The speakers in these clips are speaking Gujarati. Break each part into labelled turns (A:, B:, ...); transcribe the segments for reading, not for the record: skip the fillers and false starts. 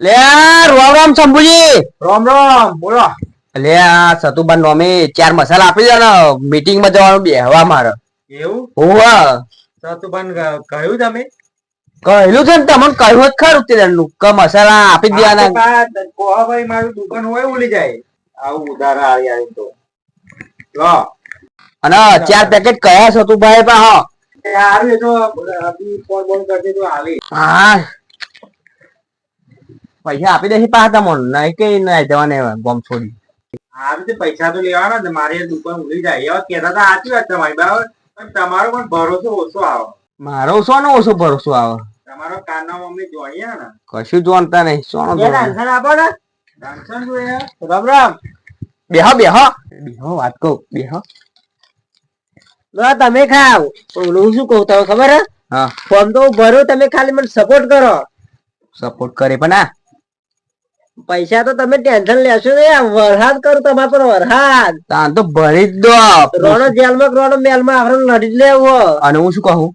A: લે રામ રામ શંભુજી.
B: રામ રામ બોલો.
A: લે આ સતુબાન નોમે 4 મસાલા આપી દો ને, મીટિંગ માં જવાનું બેહવા મારે.
B: એવું
A: હોવા
B: સતુભાન કહ્યું તમે?
A: કહેલું છે ને તમને, કહ્યું જ ખરું તેનું કે મસાલા આપી દેવાના.
B: ભાઈ મારું દુકાન હોય ઉલી જાય આવું ઉધારા આવી આવી તો લો.
A: અને 4 પેકેટ કયા સતુભાઈ પા? હા
B: સારું એ તો અભી ફોન બોન કરજે તો આવી.
A: હા પૈસા આપી દેશે પાછા તમને, નહીં કે નહીં જવાને ગોમ છોડી.
B: સારું તે પૈસા તો લેવાના ને, મારી દુકાન ઉલી જાય એવા કહેતા હતા. સાચી વાત તમારી બરાબર, પણ તમારો પણ ભરોસો ઓછો આવે.
A: મારો સોનો ઓછો ભરોસો આવે?
B: તમારો કાના મમ્મી જોઈએ ને
A: કશું જોનતા નહીં. સોનો
B: ટેન્શન આપો ને, ટેન્શન જોઈએ. રામ રામ.
A: બેહો બેહો બેહો, વાત કહું બેહો.
C: તમે ખાવ હું શું કઉ તમે ખબર હે?
A: હા
C: ફોન તો ભરો, તમે ખાલી મને સપોર્ટ કરો.
A: સપોર્ટ કરે પણ આ
C: પૈસા તો તમે ટેન્શન લેશો ને, વરહાદ કરું તમારા પર વરહાદ.
A: તાન તો ભરી જ દો.
C: રોણો જેલમાં રોણો મેલમાં આપણે લડી જ લેવો.
A: અને હું શું કહું,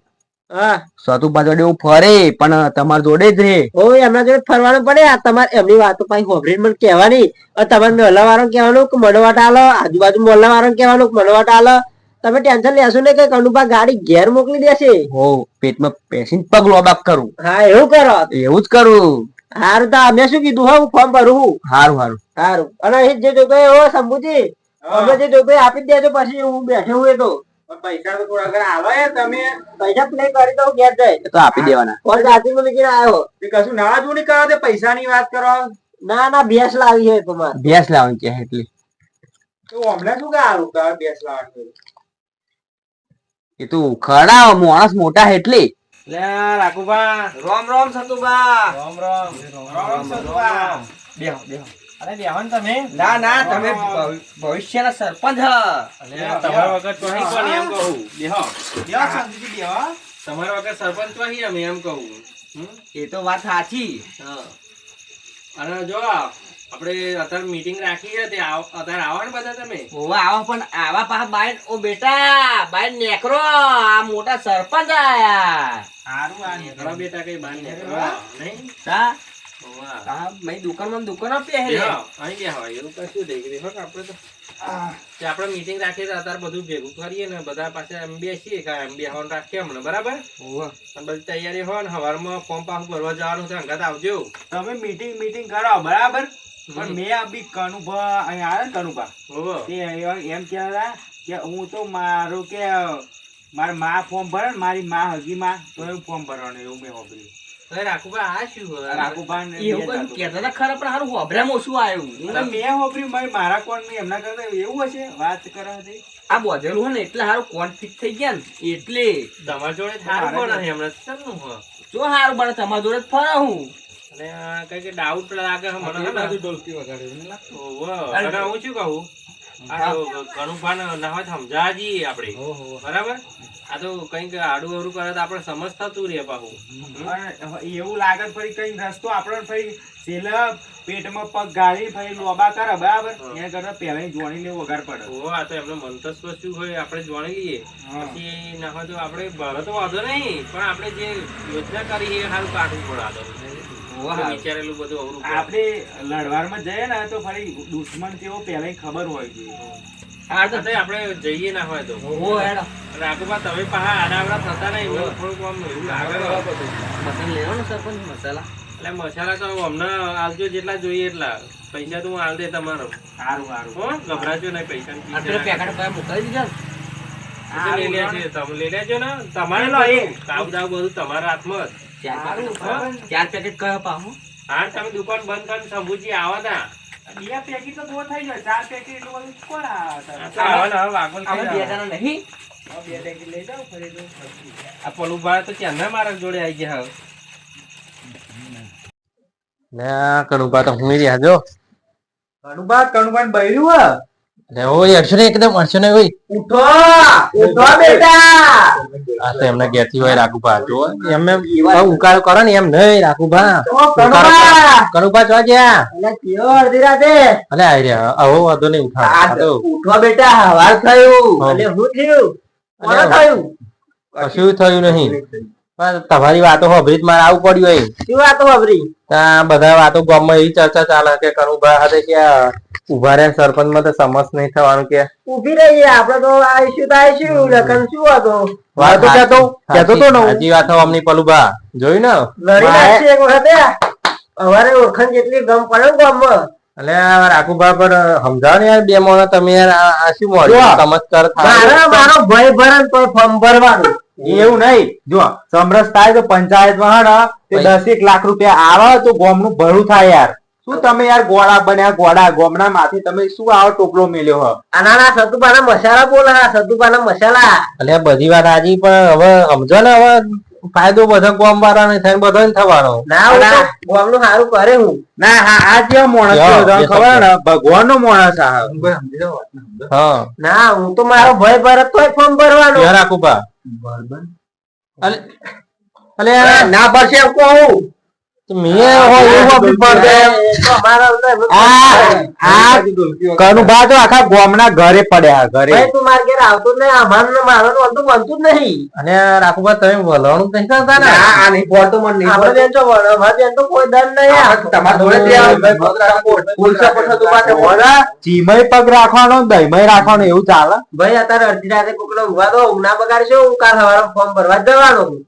C: હા
A: સતુભા જોડે હું ફરે પણ તમારા જોડે જ રે.
C: ઓ એમના જોડે ફરવાનું પડે. આ તમારે એમની વાતો પાછી હોભરીને મને કહેવાની. તમારે મોહલ્લા વાળા કહેવાનું કે મનવાટ આલો, આજુબાજુ મોહલ્લા વાળા કહેવાનું કે મનવાટ આલો. તમે ટેન્શન લેશો ને કે કનુભા ગાડી ઘેર મોકલી દેશે.
A: હો પેટમાં પેસીને પગ લોબાક કરું.
C: હા એવું કરો.
A: એવું જ કરું.
C: હારું તો અમે શું કીધું? હું ફોર્મ ભરું હું.
A: હારું હારું
C: સારું. અને એ જે જોતો હો શંભુજી, અમે જે જોતો આપી જ દેજો. પછી હું બેઠો હું એ તો
B: પૈસા તો થોડા ઘણા આવે. તમે
C: પૈસા પ્લે કરી દઉં ઘેર જાય
A: એ તો આપી દેવાના.
C: ફોન રાત્રિ માં મૂકીને આવ્યો.
B: કશું ના જોડી કરો તે પૈસાની વાત કરો.
C: ના ના ભેંસ લાવી છે તમારે.
A: ભેંસ લાવવાની કે એટલી
B: તો હમણાં શું કે હારું તાર બેસ લાવવાનું?
A: એ તું ખડા માણસ મોટા એટલી.
B: લે રાખુબા.
C: રોમ રોમ સતુભા.
B: રામ રામ. રામ સતુભા.
A: બેહો બેહો.
B: અરે બેહન તમે.
C: ના ના તમે ભવિષ્યના સરપંચ હ.
B: તમારા વગર તો નહીં કોણ એમ કહું. બેહો. બેહો શાંતિથી બેહો. તમારા વગર સરપંચ તો નહીં અમે એમ કહું.
C: એ તો વાત સાચી.
B: અને જો આપણે અત્યારે મીટિંગ રાખી છે તે અત્યારે આવો ને બધા તમે.
C: ઓવા આવો પણ આવા પાછા બાઈન ઓ બેટા બાઈન નેકરો. આ મોટા સરપંચ આયા.
B: સારું આ નીકળો બેટા કઈ બાર નીકળો નહીં.
C: તા
B: વાહ.
C: આ મેં દુકાન આપી હે.
B: બેહો અહીં બેહો. એવું કશું થઈ ગયું હો આપણે તો. તે આપણે મીટિંગ રાખીએ તો અત્યારે બધું ભેગું કરીએ ને બધા પાસે એમ બેસીએ કે એમ બેહવાનું રાખીએ હમણાં બરાબર. અને બધી તૈયારી હોય ને સવારમાં ફોર્મ પાસ ભરવા જવાનું છે. અંગાત આવજો.
D: તમે મીટિંગ કરો બરાબર, પણ મેં અભી કનુભા અહીં આવ્યા ને કનુભા તે એમ કહેતા કે હું તો મારું કે મારા માં ફોર્મ ભરે ને, મારી માં હગી માં તો એવું ફોર્મ ભરવાનું એવું મેં વાપર્યું.
B: રાખુબા આ શું
D: રાખુભા
C: એવું કઈ કહેતા હતા ખરા, પણ હારું હોભરામાં ઓછું આવ્યું.
D: મેં વાપર્યું મારા કોણ મેં એમના કરતા એવું હશે વાત કરે હતી.
C: આ બોધેલું હોય ને એટલે હારું કોણ ફિટ થઈ ગયા ને એટલે
B: તમારા જોડે થારું પણ હમણાં શેનું હોય?
C: જો હારું બને તમારા જોડે જ ફરે હું.
B: અને કઈ ડાઉટ લાગે છે મને.
D: બાજુ ઢોલકી વગાડે.
B: ઓહો. અને હું શું કહું, આ તો ઘણું ભાન ના હોય સમજા જઈએ આપણે બરાબર. આ તો કઈક આડું અવરું કરે તો આપણે સમજ થતું રે પાછું.
D: એવું લાગે ફરી કઈ રસ્તો આપણને ફરી સેલા પેટમાં પગ ગાળી ફરી લોબા કરે બરાબર. એના કરતા પહેલા જોણીને વગાડ પડે.
B: ઓહો. આ તો એમનું મંતસ્વ શું હોય આપણે જોણી લઈએ. પછી ના હોય તો આપણે ભલે તો વાંધો નહીં, પણ આપણે જે યોજના કરી એ સારું કાઢવું પડે. આ તો વિચારેલું બધું અવરું.
D: આપણે લડવારમાં જઈએ ને તો ફરી દુશ્મન કેવો પહેલા ખબર હોય જોઈએ.
B: આપણે જઈએ ના હોય તો રાખુબા તમે પાછા આડાવડા થતા નહીં. થોડુંક આમ એવું લાગે.
C: મસાલા
B: એટલે મસાલા તો હમણાં આલજો જેટલા જોઈએ એટલા. પૈસા તો હું આલ દે તમારો.
D: સારું સારું
B: હો ગભરાજો નહીં પૈસા
C: મોકલી દીધા.
B: લઈ લેજો. તમે લઈ લેજો ને. તમારે કામ દાવ બધું તમારા હાથમાં જ.
C: 4 પેકેટ કયો પાહો?
B: હા તમે દુકાન બંધ કરીને શંભુજી આવા તા.
D: 2 પેકેટ તો બહુ થઈ જાય. 4 પેકેટ એટલું બધું કોણ
B: હવે વાગોલ
C: અમે બે જણા નહીં.
D: 2 પેકેટ લઈ જાવ ફરી તો.
B: આ પલુભાઈ તો ત્યાં મારા જોડે આવી ગયા. હવે
A: ના કનુભા તો હું રહ્યા જો.
D: કનુભાઈ બૈરું
A: લે ઓય અડશો ને એકદમ અડશો ને ઓય.
C: ઉઠો ઉઠો બેટા.
A: આ તો એમના ઘેરથી હોય રાખુભા. જો એમ ઉકાળો કરો ને એમ નહીં રાખુભા. કનુભા જો ગયા.
C: એટલે કેવો અડધી રાતે
A: અલે આઈ રહ્યા. આવો વાંધો નહીં ઉઠા.
C: ઉઠો બેટા. હવાર થયું. એટલે હું થયું કોણ થયું?
A: કશું થયું નહીં. પણ તમારી વાતો સાંભળી જ મારે આવું પડ્યું અહીં.
C: શું વાતો વાપરી
A: ત્યાં બધા વાતો ગામમાં એવી ચર્ચા ચાલે કે કનુભા હાથે કે ઉભા રહ્યા સરપંચ માં તો સમસ નહીં થવાનું કે
C: ઉભી રહીએ આપડે તો આવીશું લખન શું હતો
A: વાત
D: કહેતો તો ને હું.
A: સાચી વાત અમની પલુભા જોયું ને
C: લડી નાખશે એક વખતે અમારે ઓળખાણ જેટલી ગમ પડે ને ગામમાં
A: એટલે રાખુભા પર સમજાવો ને યાર બે મોણા તમે યાર આ શું મળ્યું ચમત્કાર થાય
C: મારો ભય ભરણ તો ફોર્મ ભરવાનું
D: એવું નહીં જો સમરસ થાય તો પંચાયતમાં હે ને તે 10 લાખ રૂપિયા આવે તો ગોમનું ભરું થાય યાર. શું તમે યાર ગોળા બન્યા ગોળા ગોમના માથે તમે શું આવો ટોપલો મેલ્યો હ
C: આના સતુપાના મસાલા બોલા સતુપાના મસાલા
A: એટલે બધી વાત આજી પણ હવે સમજો ને હવે ફાયદો બધો ગામ વાળા ને થાય બધો થવાનો
C: ના ગામ નું સારું કરે હું
D: ના હા આ જેવો માણસ
A: યો,
D: છે,
A: જે
D: ખબર ને ભગવાન નો માણસ આ
A: હા
C: ના હું તો મારો ભય ભરત તોય ફોર્મ ભરવાનું
A: યાર રાખુભા અલે
C: ના ભરશે એમ કહું
A: મેં હોય એવું આપી પડે
C: તો અમારા
D: કનુભા તો આખા ગોમના ઘરે પડ્યા ઘરે
C: ભાઈ તું માર ઘેર આવતો જ નહીં અમારું મારો તો બનતું જ નહીં
A: અને રાખુભા તમે વલણું નહીં કરતા ને
C: આ નહીં પડતો મને નહીં આપણે બેન તો અમારે બેન તો કોઈ દંડ નહીં તમારા જોડે
D: ચીમય પગ રાખવાનો દહીમય રાખવાનો એવું ચાલે
C: ભાઈ અત્યારે અડધી રાતે કોકનો ઊંઘવા દો ઊંઘ ના બગાડશો હું કાલ સવારે ફોર્મ ભરવા જ જવાનું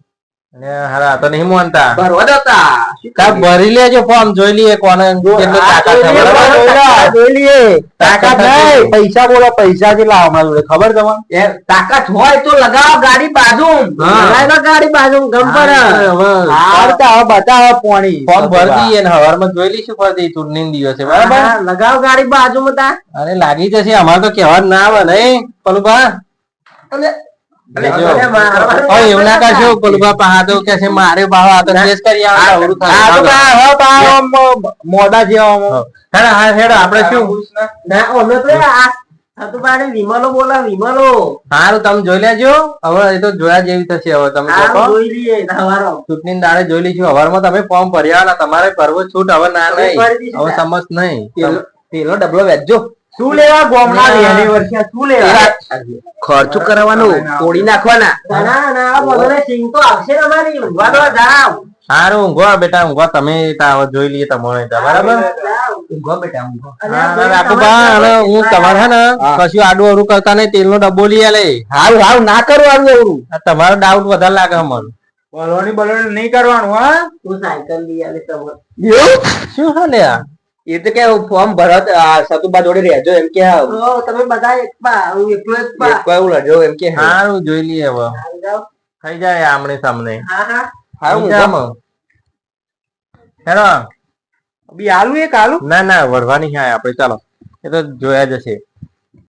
A: અને હારા તો નહીં માનતા
C: ભરવા જતા
A: તા ભરી લેજો ફોર્મ જોઈ લઈએ કોને કેટલો તાકાત છે બરાબર
C: જોઈ લઈએ
D: તાકાત નહીં પૈસા બોલો પૈસા કેટલા અમારા જોડે ખબર તમને
C: તાકાત હોય તો લગાવો ગાડી બાજુ લગાવી દો ગાડી બાજુ ગમ પર
D: હવે બતાવો પોણી
A: ફોર્મ ભરી દઈએ ને હવારમાં જોઈ લઈશું ફરી ચૂંટણી દિવસે બરાબર
C: લગાવો ગાડી બાજુ માં
A: અરે લાગી જશે અમારે તો કહેવા ના આવે નહીં પલુભા એવું ના કરશો પલુભા પહા તો કે છે મારે બાવા આ તો કેસ કરી આવે અવરું થાય
D: મોડા જેવા
A: હેડો આપણે શું
C: ના અમે તો આ તો બારે વિમલો બોલા વિમલો
A: સારું તમે જોઈ લેજો હવે એ તો જોયા જેવી થશે હવે તમે
C: જોઈ લઈએ સવારો
A: ચૂંટણી દાડે જોઈ લઈશું હવારમાં તમે ફોર્મ ભર્યા ને તમારે ભરવો છૂટ હવે ના નહીં હવે સમજ નહીં
C: પેલો ડબલો વેચજો
D: શું લેવા ગોમના લેની વર્ષે શું લેવા
C: ખર્ચો કરવાનું તોડી નાખવાના ના ના બધાને સિંગ તો આવશે ને અમારી ઊંઘવા દો જાવ
A: સારું ઊંઘો બેટા ઊંઘો તમે જોઈ લઈએ તમારે બરાબર
C: ઊંઘો બેટા ઊંઘો
A: રાખુભા અને હું તમારે હે ને કશું આડું અવરું કરતા નહીં તેલનો ડબ્બો લઈ આલે
C: હારું હારું ના કરું આવું અવરું
A: તમારો ડાઉટ વધારે લાગે અમને
D: બોલવાની નહીં કરવાનું હા
C: તું સાયકલ લઈ આલે તમે
A: શું હા લે
C: એ તો કે ફોર્મ ભરત સતુબા જોડે રહેજો એમ કે તમે બધા એક પા હું એકલો એક પા એવું લડજો એમ કે
A: સારું જોઈ લઈએ હવે થઈ જાય આમણે સામને
C: હા હા
A: હારું હેરો
D: બી આલુ એક આલુ
A: ના ના વળવાની છે આપણે ચાલો એ તો જોયા જશે